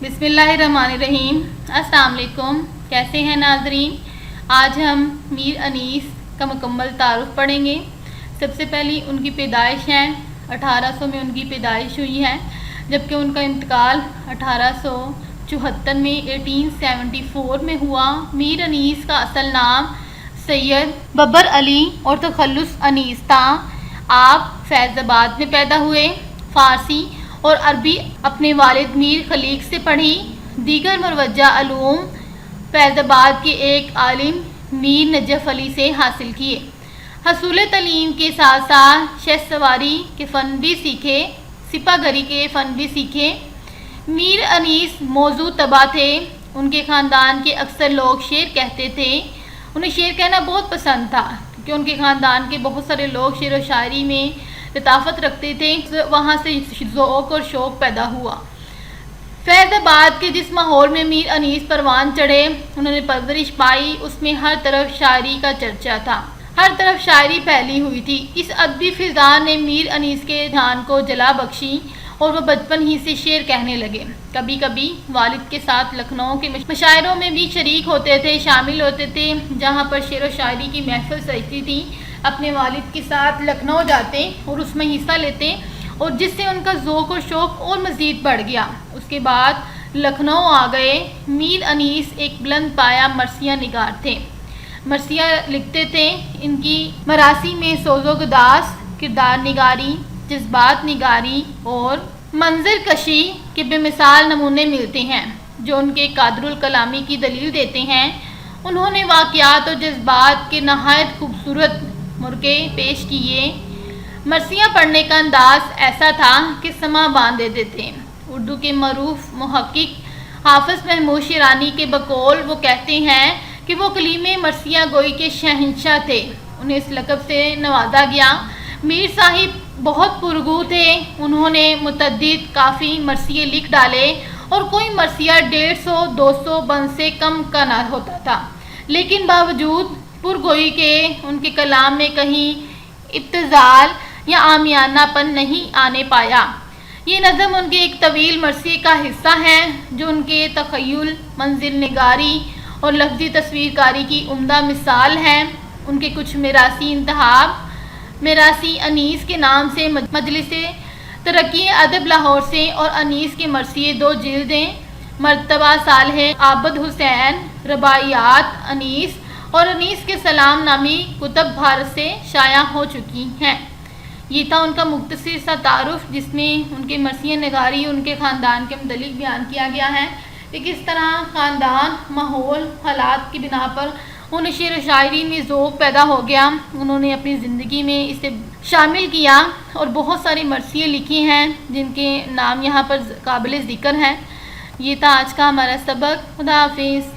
بسم اللہ الرحمن الرحیم۔ السلام علیکم، کیسے ہیں ناظرین؟ آج ہم میر انیس کا مکمل تعارف پڑھیں گے۔ سب سے پہلی ان کی پیدائش ہے 1800 میں ان کی پیدائش ہوئی ہے، جبکہ ان کا انتقال 1874 میں 1874 میں ہوا۔ میر انیس کا اصل نام سید ببر علی اور تخلص انیس تھا۔ آپ فیض آباد میں پیدا ہوئے۔ فارسی اور عربی اپنے والد میر خلیق سے پڑھی، دیگر مروجہ علوم فیض آباد کے ایک عالم میر نجف علی سے حاصل کیے۔ حصول تعلیم کے ساتھ ساتھ شہ سواری کے فن بھی سیکھے، سپہ گری کے فن بھی سیکھے۔ میر انیس موضوع طبع تھے۔ ان کے خاندان کے اکثر لوگ شعر کہتے تھے۔ انہیں شعر کہنا بہت پسند تھا کیونکہ ان کے خاندان کے بہت سارے لوگ شعر و شاعری میں لطافت رکھتے تھے، وہاں سے ذوق اور شوق پیدا ہوا۔ فیض آباد کے جس ماحول میں میر انیس پروان چڑھے، انہوں نے پرورش پائی، اس میں ہر طرف شاعری کا چرچا تھا، ہر طرف شاعری پھیلی ہوئی تھی۔ اس ادبی فضا نے میر انیس کے دھیان کو جلا بخشی اور وہ بچپن ہی سے شعر کہنے لگے۔ کبھی کبھی والد کے ساتھ لکھنؤ کے مشاعروں میں بھی شریک ہوتے تھے، شامل ہوتے تھے، جہاں پر شعر و شاعری کی محفل سجتی تھی۔ اپنے والد کے ساتھ لکھنؤ جاتے اور اس میں حصہ لیتے، اور جس سے ان کا ذوق و شوق اور مزید بڑھ گیا۔ اس کے بعد لکھنؤ آ گئے۔ میر انیس ایک بلند پایہ مرثیہ نگار تھے، مرثیہ لکھتے تھے۔ ان کی مراثی میں سوز و گداز، کردار نگاری، جذبات نگاری اور منظر کشی کے بے مثال نمونے ملتے ہیں جو ان کے قادر الکلامی کی دلیل دیتے ہیں۔ انہوں نے واقعات اور جذبات کے نہایت خوبصورت مرکے پیش کیے۔ مرثیہ پڑھنے کا انداز ایسا تھا کہ سماں باندھ دیتے تھے۔ اردو کے معروف محقق حافظ محمود شیرانی کے بقول وہ کہتے ہیں کہ وہ کلیم مرثیہ گوئی کے شہنشاہ تھے، انہیں اس لقب سے نوازا گیا۔ میر صاحب بہت پرگو تھے، انہوں نے متعدد کافی مرثیے لکھ ڈالے اور کوئی مرثیہ 150 200 بند سے کم کا نہ ہوتا تھا، لیکن باوجود پرگوئی کے ان کے کلام میں کہیں ابتذال یا عامیانہ پن نہیں آنے پایا۔ یہ نظم ان کے ایک طویل مرثیے کا حصہ ہے جو ان کے تخیل، منظر نگاری اور لفظی تصویر کاری کی عمدہ مثال ہے۔ ان کے کچھ میراثی انتخاب: میراثی انیس کے نام سے مجلس ترقی ادب لاہور سے، اور انیس کے مرثیے 2 جلدیں، مرتبہ صالح عابد حسین، رباعیات انیس اور انیس کے سلام نامی کتب بھارت سے شائع ہو چکی ہیں۔ یہ تھا ان کا مختصر سا تعارف، جس میں ان کے مرثیہ نگاری، ان کے خاندان کے متعلق بیان کیا گیا ہے کہ کس طرح خاندان، ماحول، حالات کی بنا پر انہیں شعر و شاعری میں ذوق پیدا ہو گیا۔ انہوں نے اپنی زندگی میں اسے شامل کیا اور بہت ساری مرثیے لکھی ہیں جن کے نام یہاں پر قابل ذکر ہیں۔ یہ تھا آج کا ہمارا سبق۔ خدا حافظ۔